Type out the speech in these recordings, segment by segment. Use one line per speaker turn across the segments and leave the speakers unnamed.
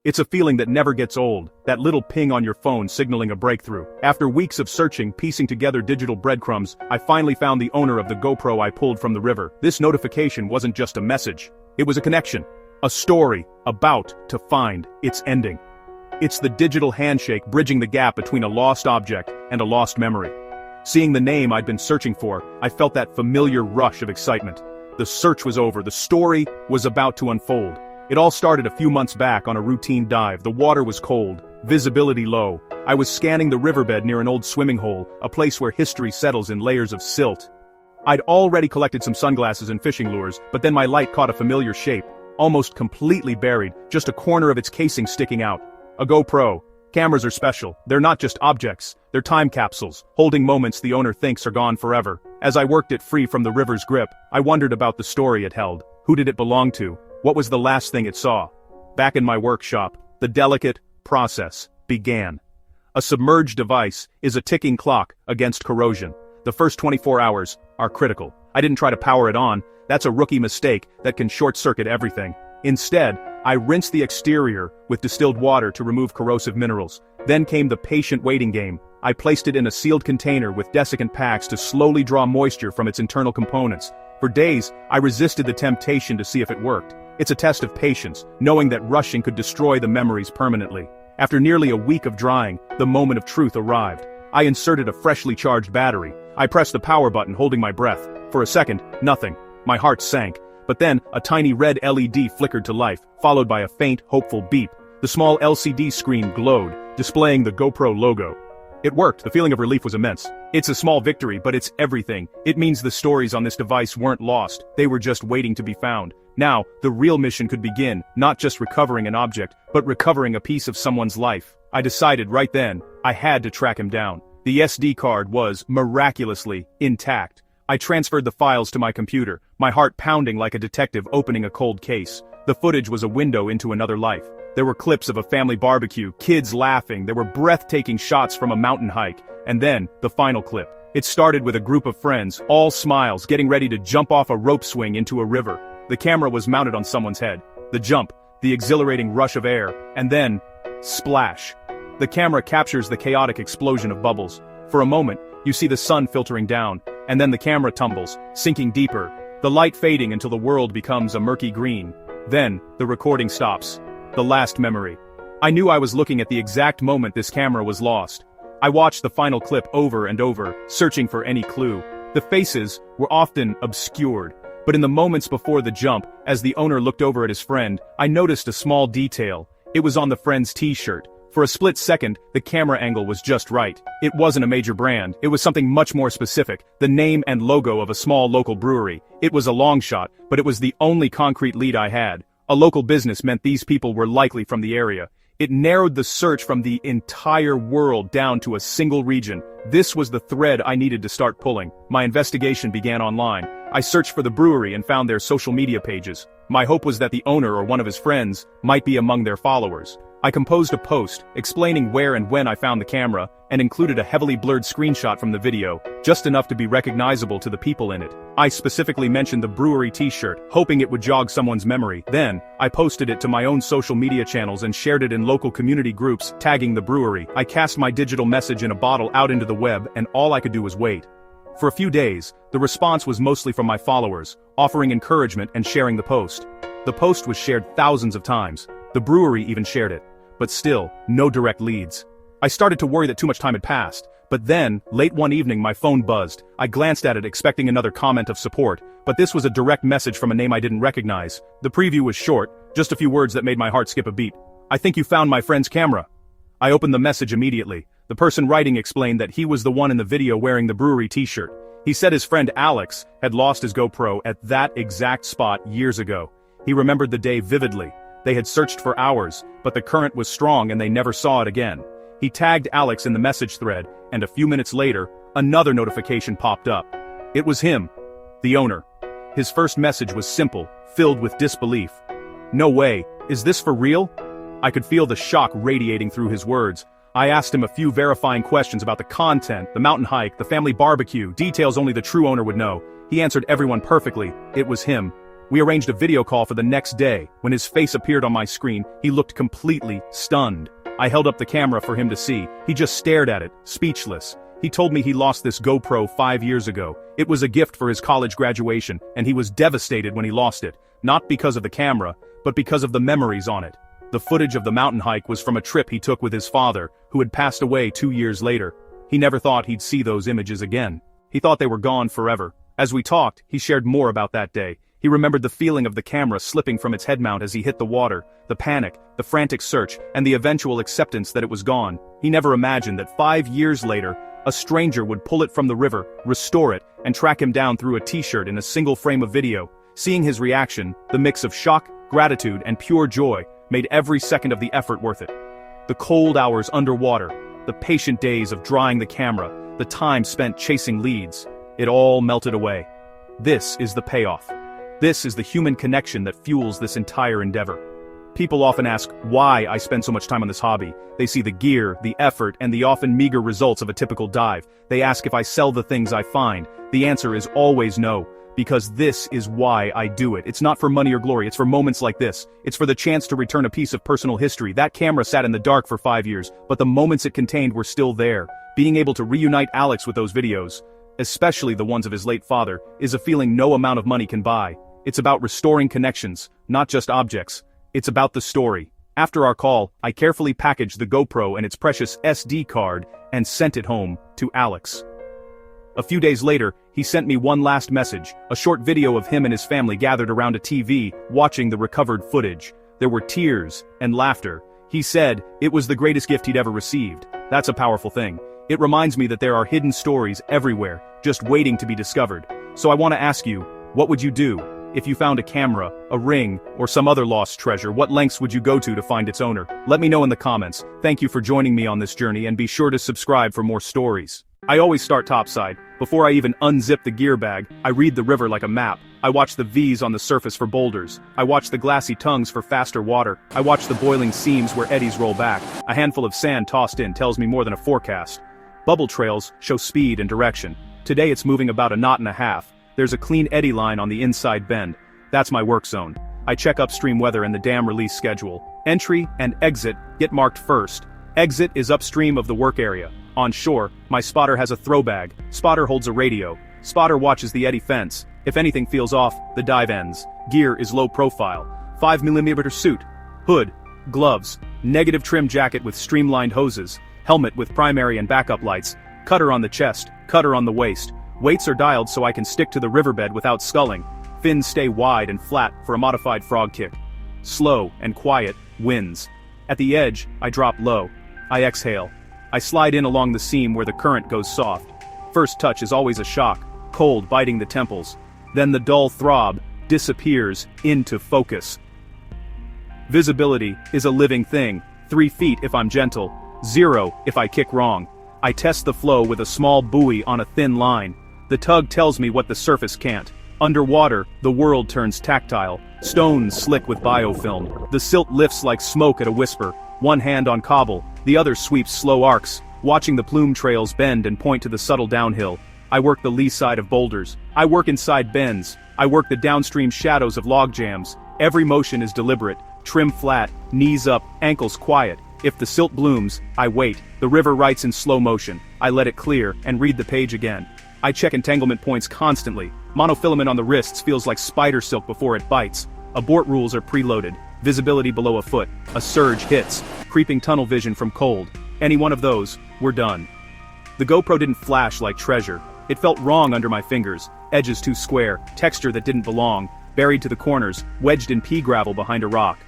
It's a feeling that never gets old, that little ping on your phone signaling a breakthrough. After weeks of searching, piecing together digital breadcrumbs, I finally found the owner of the GoPro I pulled from the river. This notification wasn't just a message. It was a connection. A story about to find its ending. It's the digital handshake bridging the gap between a lost object and a lost memory. Seeing the name I'd been searching for, I felt that familiar rush of excitement. The search was over, the story was about to unfold. It all started a few months back on a routine dive. The water was cold, visibility low. I was scanning the riverbed near an old swimming hole, a place where history settles in layers of silt. I'd already collected some sunglasses and fishing lures, but then my light caught a familiar shape, almost completely buried, just a corner of its casing sticking out. A GoPro. Cameras are special. They're not just objects, they're time capsules, holding moments the owner thinks are gone forever. As I worked it free from the river's grip, I wondered about the story it held. Who did it belong to? What was the last thing it saw? Back in my workshop, the delicate process began. A submerged device is a ticking clock against corrosion. The first 24 hours are critical. I didn't try to power it on. That's a rookie mistake that can short-circuit everything. Instead, I rinsed the exterior with distilled water to remove corrosive minerals. Then came the patient waiting game. I placed it in a sealed container with desiccant packs to slowly draw moisture from its internal components. For days, I resisted the temptation to see if it worked. It's a test of patience, knowing that rushing could destroy the memories permanently. After nearly a week of drying, the moment of truth arrived. I inserted a freshly charged battery. I pressed the power button, holding my breath. For a second, nothing. My heart sank. But then, a tiny red LED flickered to life, followed by a faint, hopeful beep. The small LCD screen glowed, displaying the GoPro logo. It worked. The feeling of relief was immense. It's a small victory, but it's everything. It means the stories on this device weren't lost. They were just waiting to be found. Now, the real mission could begin, not just recovering an object, but recovering a piece of someone's life. I decided right then, I had to track him down. The SD card was, miraculously, intact. I transferred the files to my computer, my heart pounding like a detective opening a cold case. The footage was a window into another life. There were clips of a family barbecue, kids laughing, there were breathtaking shots from a mountain hike, and then, the final clip. It started with a group of friends, all smiles, getting ready to jump off a rope swing into a river. The camera was mounted on someone's head. The jump, the exhilarating rush of air, and then, splash. The camera captures the chaotic explosion of bubbles. For a moment, you see the sun filtering down, and then the camera tumbles, sinking deeper, the light fading until the world becomes a murky green. Then, the recording stops. The last memory. I knew I was looking at the exact moment this camera was lost. I watched the final clip over and over, searching for any clue. The faces were often obscured, but in the moments before the jump, as the owner looked over at his friend, I noticed a small detail. It was on the friend's t-shirt. For a split second, the camera angle was just right. It wasn't a major brand, it was something much more specific, the name and logo of a small local brewery. It was a long shot, but it was the only concrete lead I had. A local business meant these people were likely from the area. It narrowed the search from the entire world down to a single region. This was the thread I needed to start pulling. My investigation began online. I searched for the brewery and found their social media pages. My hope was that the owner or one of his friends might be among their followers. I composed a post, explaining where and when I found the camera, and included a heavily blurred screenshot from the video, just enough to be recognizable to the people in it. I specifically mentioned the brewery t-shirt, hoping it would jog someone's memory. Then, I posted it to my own social media channels and shared it in local community groups, tagging the brewery. I cast my digital message in a bottle out into the web, and all I could do was wait. For a few days, the response was mostly from my followers, offering encouragement and sharing the post. The post was shared thousands of times. The brewery even shared it. But still, no direct leads. I started to worry that too much time had passed. But then, late one evening my phone buzzed. I glanced at it expecting another comment of support, but this was a direct message from a name I didn't recognize. The preview was short, just a few words that made my heart skip a beat. "I think you found my friend's camera." I opened the message immediately. The person writing explained that he was the one in the video wearing the brewery t-shirt. He said his friend Alex had lost his GoPro at that exact spot years ago. He remembered the day vividly. They had searched for hours, but the current was strong and they never saw it again. He tagged Alex in the message thread, and a few minutes later, another notification popped up. It was him, the owner. His first message was simple, filled with disbelief. "No way, is this for real?" I could feel the shock radiating through his words. I asked him a few verifying questions about the content, the mountain hike, the family barbecue, details only the true owner would know. He answered everyone perfectly. It was him. We arranged a video call for the next day. When his face appeared on my screen, he looked completely stunned. I held up the camera for him to see. He just stared at it, speechless. He told me he lost this GoPro 5 years ago. It was a gift for his college graduation, and he was devastated when he lost it. Not because of the camera, but because of the memories on it. The footage of the mountain hike was from a trip he took with his father, who had passed away 2 years later. He never thought he'd see those images again. He thought they were gone forever. As we talked, he shared more about that day. He remembered the feeling of the camera slipping from its head mount as he hit the water, the panic, the frantic search, and the eventual acceptance that it was gone. He never imagined that 5 years later, a stranger would pull it from the river, restore it, and track him down through a t-shirt in a single frame of video. Seeing his reaction, the mix of shock, gratitude, and pure joy, made every second of the effort worth it. The cold hours underwater, the patient days of drying the camera, the time spent chasing leads, it all melted away. This is the payoff. This is the human connection that fuels this entire endeavor. People often ask why I spend so much time on this hobby. They see the gear, the effort, and the often meager results of a typical dive. They ask if I sell the things I find. The answer is always no, because this is why I do it. It's not for money or glory, it's for moments like this. It's for the chance to return a piece of personal history. That camera sat in the dark for 5 years, but the moments it contained were still there. Being able to reunite Alex with those videos, especially the ones of his late father, is a feeling no amount of money can buy. It's about restoring connections, not just objects. It's about the story. After our call, I carefully packaged the GoPro and its precious SD card and sent it home to Alex. A few days later, he sent me one last message, a short video of him and his family gathered around a TV, watching the recovered footage. There were tears and laughter. He said it was the greatest gift he'd ever received. That's a powerful thing. It reminds me that there are hidden stories everywhere, just waiting to be discovered. So I want to ask you, what would you do? If you found a camera, a ring, or some other lost treasure, what lengths would you go to find its owner? Let me know in the comments. Thank you for joining me on this journey, and be sure to subscribe for more stories. I always start topside. Before I even unzip the gear bag, I read the river like a map. I watch the V's on the surface for boulders. I watch the glassy tongues for faster water. I watch the boiling seams where eddies roll back. A handful of sand tossed in tells me more than a forecast. Bubble trails show speed and direction. Today it's moving about 1.5 knots. There's a clean eddy line on the inside bend. That's my work zone. I check upstream weather and the dam release schedule. Entry and exit get marked first. Exit is upstream of the work area. On shore, my spotter has a throw bag. Spotter holds a radio. Spotter watches the eddy fence. If anything feels off, the dive ends. Gear is low profile. 5mm suit. Hood. Gloves. Negative trim jacket with streamlined hoses. Helmet with primary and backup lights. Cutter on the chest. Cutter on the waist. Weights are dialed so I can stick to the riverbed without sculling. Fins stay wide and flat for a modified frog kick. Slow and quiet wins. At the edge, I drop low. I exhale. I slide in along the seam where the current goes soft. First touch is always a shock, cold biting the temples. Then the dull throb disappears into focus. Visibility is a living thing. 3 feet if I'm gentle, 0 if I kick wrong. I test the flow with a small buoy on a thin line. The tug tells me what the surface can't. Underwater, the world turns tactile. Stones slick with biofilm. The silt lifts like smoke at a whisper. One hand on cobble, the other sweeps slow arcs, watching the plume trails bend and point to the subtle downhill. I work the lee side of boulders. I work inside bends. I work the downstream shadows of log jams. Every motion is deliberate. Trim flat, knees up, ankles quiet. If the silt blooms, I wait. The river writes in slow motion. I let it clear and read the page again. I check entanglement points constantly. Monofilament on the wrists feels like spider silk before it bites. Abort rules are preloaded. Visibility below a foot. A surge hits. Creeping tunnel vision from cold. Any one of those, we're done. The GoPro didn't flash like treasure. It felt wrong under my fingers. Edges too square. Texture that didn't belong. Buried to the corners. Wedged in pea gravel behind a rock.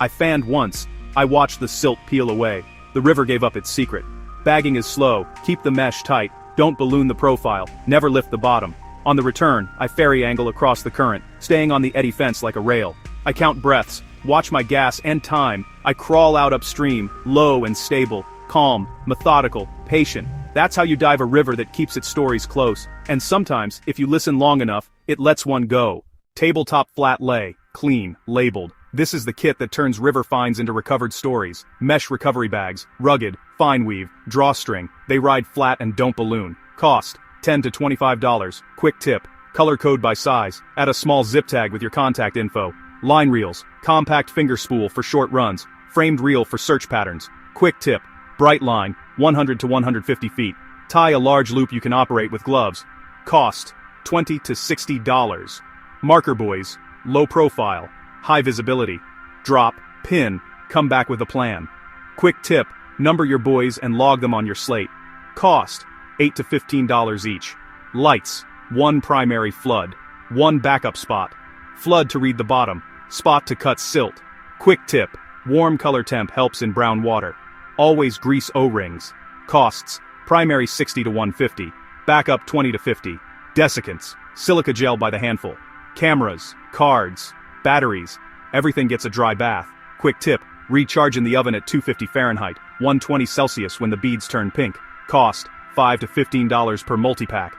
I fanned once. I watched the silt peel away. The river gave up its secret. Bagging is slow. Keep the mesh tight. Don't balloon the profile. Never lift the bottom. On the return, I ferry angle across the current, staying on the eddy fence like a rail. I count breaths, watch my gas and time. I crawl out upstream, low and stable, calm, methodical, patient. That's how you dive a river that keeps its stories close. And sometimes, if you listen long enough, it lets one go. Tabletop flat lay, clean, labeled. This is the kit that turns river finds into recovered stories. Mesh recovery bags, rugged, fine weave, drawstring. They ride flat and don't balloon. Cost, $10 to $25. Quick tip, Color code by size. Add a small zip tag with your contact info. Line reels. Compact finger spool for short runs. Framed reel for search patterns. Quick tip. Bright line, 100 to 150 feet. Tie a large loop you can operate with gloves. Cost, $20 to $60. Marker buoys. Low profile. High visibility. Drop, pin, come back with a plan. Quick tip. Number your buoys and log them on your slate. Cost, $8 to $15 each. Lights. 1 primary flood. 1 backup spot. Flood to read the bottom. Spot to cut silt. Quick tip. Warm color temp helps in brown water. Always grease O-rings. Costs. Primary 60 to 150. Backup 20 to 50. Desiccants. Silica gel by the handful. Cameras. Cards. Batteries. Everything gets a dry bath. Quick tip. Recharge in the oven at 250 Fahrenheit, 120 Celsius when the beads turn pink. Cost. $5 to $15 per multipack.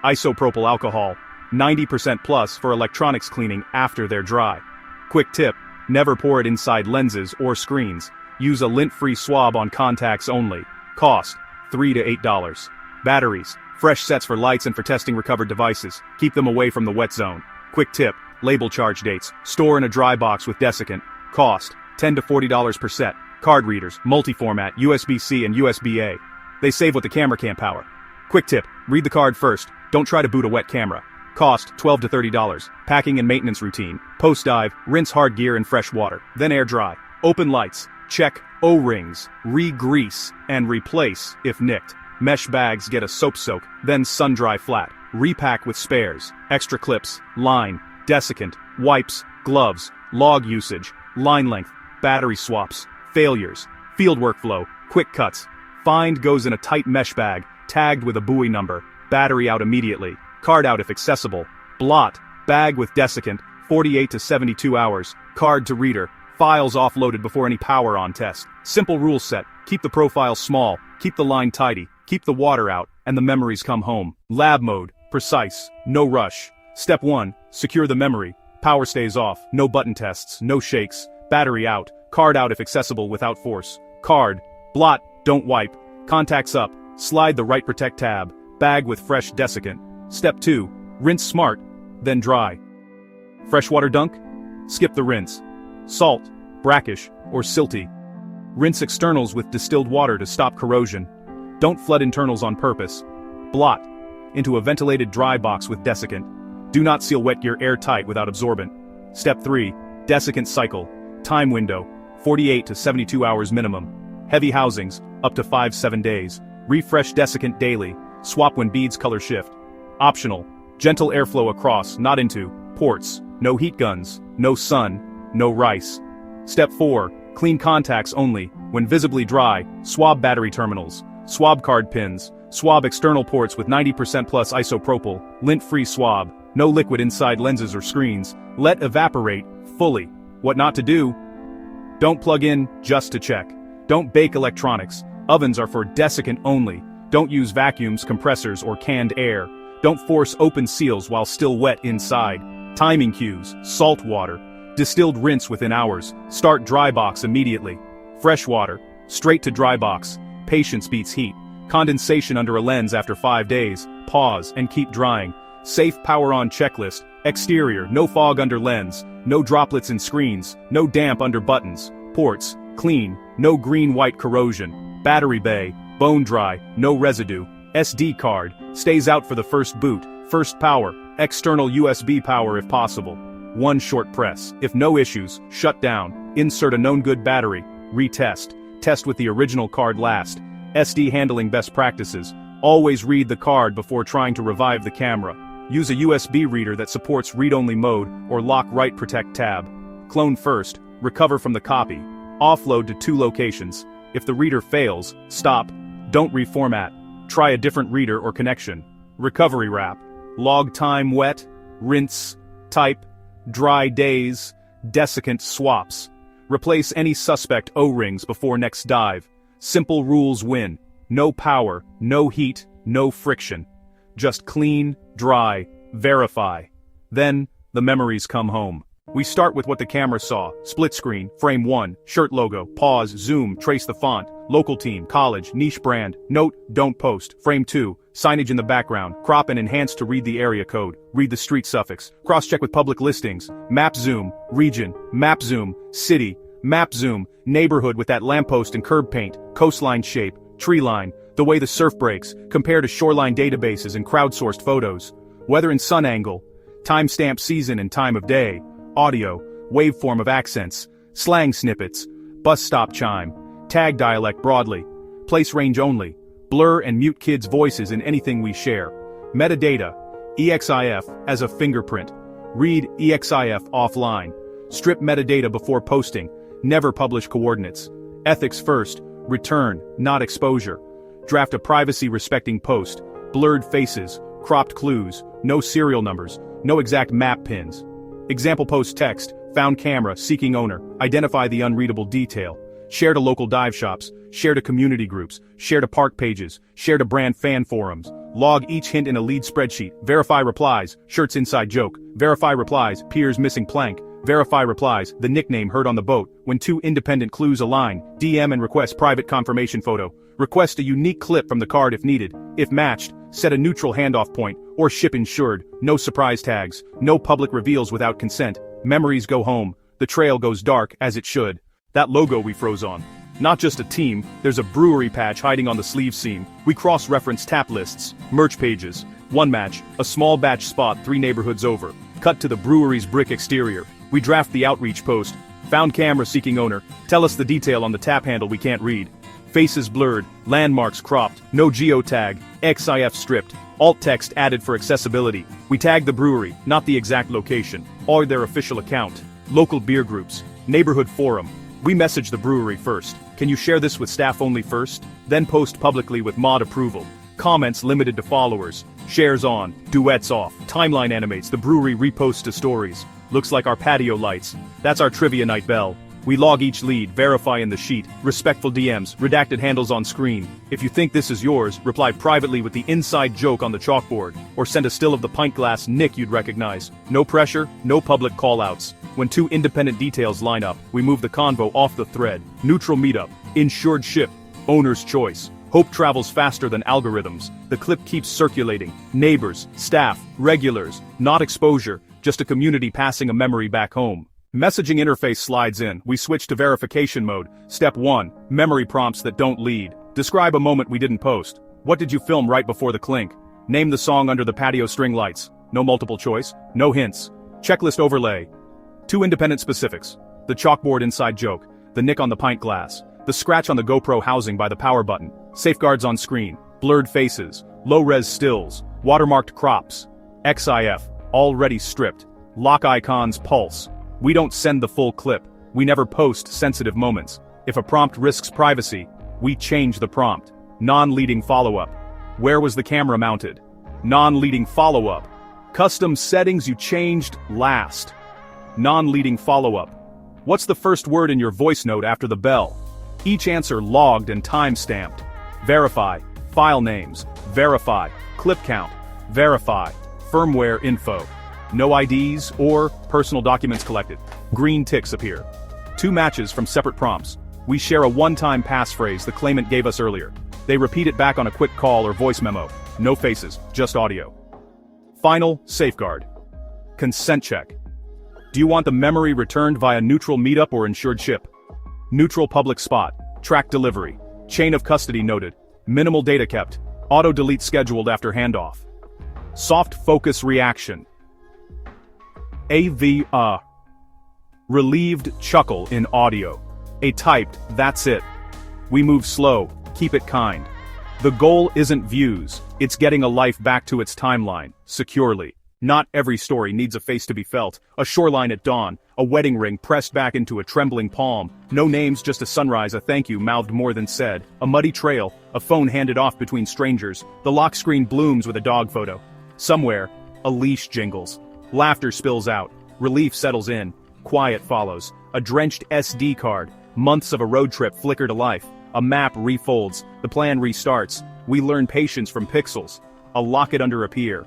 Isopropyl alcohol. 90% plus for electronics cleaning after they're dry. Quick tip. Never pour it inside lenses or screens. Use a lint-free swab on contacts only. Cost. $3 to $8. Batteries. Fresh sets for lights and for testing recovered devices. Keep them away from the wet zone. Quick tip. Label charge dates. Store in a dry box with desiccant. Cost. $10 to $40 per set. Card readers. Multi-format. USB-C and USB-A. They save what the camera can't power. Quick tip. Read the card first. Don't try to boot a wet camera. Cost. $12 to $30. Packing and maintenance routine. Post-dive. Rinse hard gear in fresh water. Then air dry. Open lights. Check O-rings. Re-grease. And replace if nicked. Mesh bags get a soap soak. Then sun-dry flat. Repack with spares. Extra clips. Line. Desiccant. Wipes. Gloves. Log usage. Line length. Battery swaps. Failures. Field workflow. Quick cuts. Find goes in a tight mesh bag. Tagged with a buoy number. Battery out immediately. Card out if accessible. Blot. Bag with desiccant. 48 to 72 hours. Card to reader. Files offloaded before any power on test. Simple rule set. Keep the profile small. Keep the line tidy. Keep the water out. And the memories come home. Lab mode. Precise. No rush. Step 1. Secure the memory. Power stays off. No button tests. No shakes. Battery out. Card out if accessible without force. Card. Blot. Don't wipe. Contacts up. Slide the right protect tab. Bag with fresh desiccant. Step 2. Rinse smart. Then dry. Freshwater dunk? Skip the rinse. Salt, brackish, or silty. Rinse externals with distilled water to stop corrosion. Don't flood internals on purpose. Blot. Into a ventilated dry box with desiccant. Do not seal wet gear airtight without absorbent. Step 3. Desiccant cycle. Time window. 48 to 72 hours minimum. Heavy housings. Up to 5-7 days. Refresh desiccant daily. Swap when beads color shift. Optional. Gentle airflow across, not into. Ports. No heat guns. No sun. No rice. Step 4. Clean contacts only. When visibly dry, swab battery terminals. Swab card pins. Swab external ports with 90% plus isopropyl. Lint-free swab. No liquid inside lenses or screens. Let evaporate, fully. What not to do? Don't plug in, just to check. Don't bake electronics. Ovens are for desiccant only. Don't use vacuums, compressors, or canned air. Don't force open seals while still wet inside. Timing cues, salt water. Distilled rinse within hours. Start dry box immediately. Fresh water. Straight to dry box. Patience beats heat. Condensation under a lens after 5 days. Pause and keep drying. Safe power on checklist. Exterior, no fog under lens. No droplets in screens. No damp under buttons. Ports, clean. No green-white corrosion. Battery bay, bone dry. No residue. SD card, stays out for the first boot. First power, external USB power if possible. 1 short press. If no issues, shut down. Insert a known good battery. Retest. Test with the original card last. SD handling best practices. Always read the card before trying to revive the camera. Use a USB reader that supports read-only mode or lock right protect tab. Clone first, recover from the copy. Offload to 2 locations. If the reader fails, stop. Don't reformat. Try a different reader or connection. Recovery wrap. Log time wet. Rinse. Type. Dry days. Desiccant swaps. Replace any suspect O-rings before next dive. Simple rules win. No power, no heat, no friction. Just clean, dry, verify. Then, the memories come home. We start with what the camera saw: split screen, frame 1, shirt logo, pause, zoom, trace the font, local team, college, niche brand, note, don't post, frame 2, signage in the background, crop and enhance to read the area code, read the street suffix, cross-check with public listings, map zoom, region, map zoom, city, map zoom, neighborhood with that lamppost and curb paint, coastline shape, tree line, the way the surf breaks, compare to shoreline databases and crowdsourced photos, weather and sun angle, timestamp season and time of day, audio, waveform of accents, slang snippets, bus stop chime, tag dialect broadly, place range only, blur and mute kids' voices in anything we share, metadata, EXIF as a fingerprint, read EXIF offline, strip metadata before posting, never publish coordinates, ethics first, return, not exposure, draft a privacy-respecting post, blurred faces, cropped clues, no serial numbers, no exact map pins. Example post text, found camera, seeking owner, identify the unreadable detail, share to local dive shops, share to community groups, share to park pages, share to brand fan forums, log each hint in a lead spreadsheet, verify replies, shirts inside joke, verify replies, peers missing plank, verify replies, the nickname heard on the boat, when two independent clues align, DM and request private confirmation photo, request a unique clip from the card if needed, if matched, set a neutral handoff point, or ship insured, no surprise tags, no public reveals without consent, memories go home, the trail goes dark as it should. That logo we froze on. Not just a team, there's a brewery patch hiding on the sleeve seam. We cross-reference tap lists, merch pages, one match, a small batch spot 3 neighborhoods over, cut to the brewery's brick exterior. We draft the outreach post, found camera seeking owner, tell us the detail on the tap handle we can't read. Faces blurred, landmarks cropped, no geotag, XIF stripped, alt text added for accessibility. We tag the brewery, not the exact location, or their official account. Local beer groups, neighborhood forum. We message the brewery first. Can you share this with staff only first? Then post publicly with mod approval. Comments limited to followers. Shares on, duets off. Timeline animates, the brewery reposts to stories. Looks like our patio lights. That's our trivia night bell. We log each lead, verify in the sheet, respectful DMs, redacted handles on screen. If you think this is yours, reply privately with the inside joke on the chalkboard, or send a still of the pint glass nick you'd recognize. No pressure, no public callouts. When 2 independent details line up, we move the convo off the thread. Neutral meetup, insured ship, owner's choice. Hope travels faster than algorithms. The clip keeps circulating. Neighbors, staff, regulars, not exposure, just a community passing a memory back home. Messaging interface slides in, we switch to verification mode. Step 1, memory prompts that don't lead. Describe a moment we didn't post. What did you film right before the clink? Name the song under the patio string lights. No multiple choice, no hints. Checklist overlay. 2 independent specifics. The chalkboard inside joke, the nick on the pint glass, the scratch on the GoPro housing by the power button, safeguards on screen, blurred faces, low-res stills, watermarked crops, XIF, already stripped, lock icons pulse. We don't send the full clip. We never post sensitive moments. If a prompt risks privacy, we change the prompt. Non-leading follow-up. Where was the camera mounted? Non-leading follow-up. Custom settings you changed last. Non-leading follow-up. What's the first word in your voice note after the bell? Each answer logged and time-stamped. Verify. File names. Verify. Clip count. Verify. Firmware info. No IDs or personal documents collected. Green ticks appear. 2 matches from separate prompts. We share a one-time passphrase the claimant gave us earlier. They repeat it back on a quick call or voice memo. No faces, just audio. Final safeguard. Consent check. Do you want the memory returned via neutral meetup or insured ship? Neutral public spot. Track delivery. Chain of custody noted. Minimal data kept. Auto delete scheduled after handoff. Soft focus reaction. Relieved chuckle in audio. A typed, that's it. We move slow, keep it kind. The goal isn't views, it's getting a life back to its timeline, securely. Not every story needs a face to be felt, a shoreline at dawn, a wedding ring pressed back into a trembling palm, no names, just a sunrise, a thank you mouthed more than said, a muddy trail, a phone handed off between strangers, the lock screen blooms with a dog photo. Somewhere, a leash jingles. Laughter spills out, relief settles in, quiet follows, a drenched SD card, months of a road trip flicker to life, a map refolds, the plan restarts, we learn patience from pixels, a locket under a pier.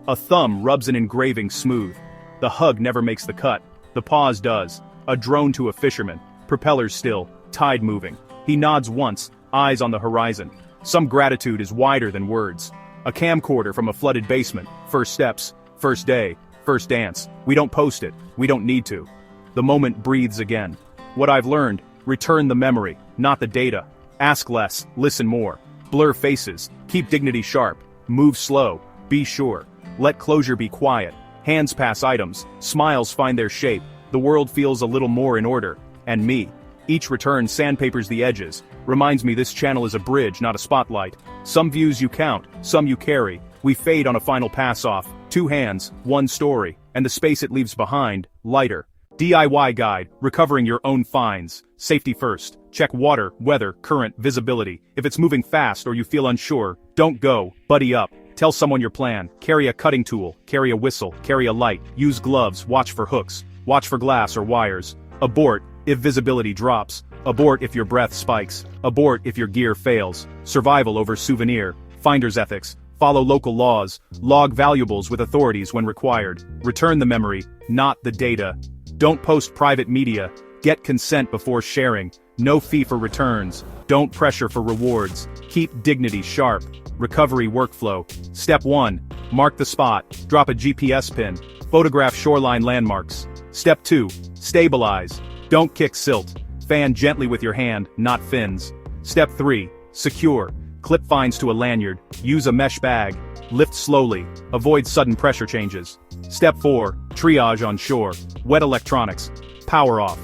A thumb rubs an engraving smooth, The hug never makes the cut. The pause does. A drone to a fisherman. Propellers still. Tide moving. He nods once, eyes on the horizon. Some gratitude is wider than words. A camcorder from a flooded basement. First steps. First day. First dance. We don't post it. We don't need to. The moment breathes again. What I've learned: return the memory, not the data. Ask less, listen more. Blur faces, keep dignity sharp. Move slow, be sure. Let closure be quiet. Hands pass items, smiles find their shape. The world feels a little more in order. And me. Each return sandpapers the edges. Reminds me this channel is a bridge, not a spotlight. Some views you count, some you carry. We fade on a final pass-off. 2 hands, 1 story. And the space it leaves behind, lighter. DIY guide, recovering your own finds. Safety first. Check water, weather, current, visibility. If it's moving fast or you feel unsure, don't go, buddy up. Tell someone your plan. Carry a cutting tool, carry a whistle, carry a light. Use gloves, watch for hooks. Watch for glass or wires. Abort if visibility drops. Abort if your breath spikes. Abort if your gear fails. Survival over souvenir. Finder's ethics. Follow local laws. Log valuables with authorities when required. Return the memory, not the data. Don't post private media. Get consent before sharing. No fee for returns. Don't pressure for rewards. Keep dignity sharp. Recovery workflow. Step 1. Mark the spot. Drop a GPS pin. Photograph shoreline landmarks. Step 2. Stabilize. Don't kick silt. Fan gently with your hand, not fins. Step 3. Secure. Clip fines to a lanyard. Use a mesh bag. Lift slowly. Avoid sudden pressure changes. Step 4. Triage on shore. Wet electronics. Power off.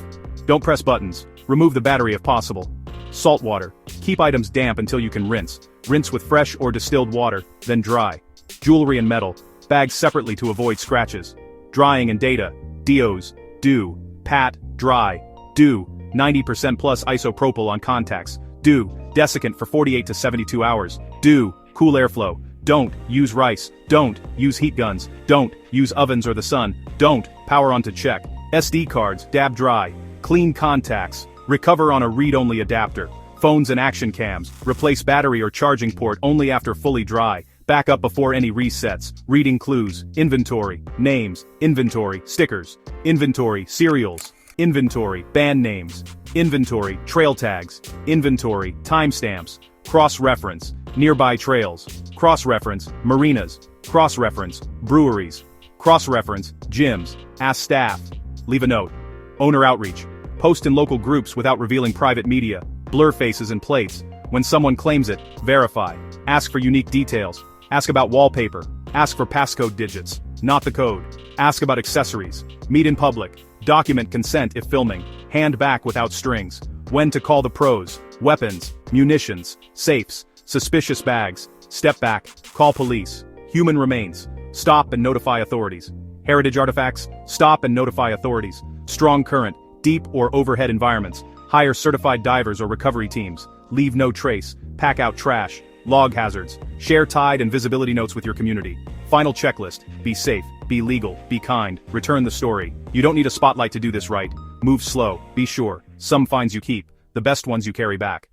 Don't press buttons. Remove the battery if possible. Salt water. Keep items damp until you can rinse. Rinse with fresh or distilled water, then dry. Jewelry and metal. Bag separately to avoid scratches. Drying and data. DOs. Do. Pat. Dry. Do. 90% plus isopropyl on contacts. Do. Desiccant for 48 to 72 hours. Do. Cool airflow. Don't use rice. Don't use heat guns. Don't use ovens or the sun. Don't power on to check. SD cards, dab dry. Clean contacts. Recover on a read-only adapter. Phones and action cams. Replace battery or charging port only after fully dry. Back up before any resets. Reading clues. Inventory. Names. Inventory. Stickers. Inventory. Serials. Inventory. Band names. Inventory. Trail tags. Inventory. Timestamps. Cross-reference. Nearby trails. Cross-reference. Marinas. Cross-reference. Breweries. Cross-reference. Gyms. Ask staff. Leave a note. Owner outreach. Post in local groups without revealing private media. Blur faces and plates. When someone claims it, verify. Ask for unique details. Ask about wallpaper. Ask for passcode digits, not the code. Ask about accessories. Meet in public. Document consent if filming. Hand back without strings. When to call the pros. Weapons. Munitions. Safes. Suspicious bags. Step back. Call police. Human remains. Stop and notify authorities. Heritage artifacts. Stop and notify authorities. Strong current. Deep or overhead environments. Hire certified divers or recovery teams. Leave no trace. Pack out trash. Log hazards. Share tide and visibility notes with your community. Final checklist. Be safe. Be legal. Be kind. Return the story. You don't need a spotlight to do this right. Move slow. Be sure. Some finds you keep. The best ones you carry back.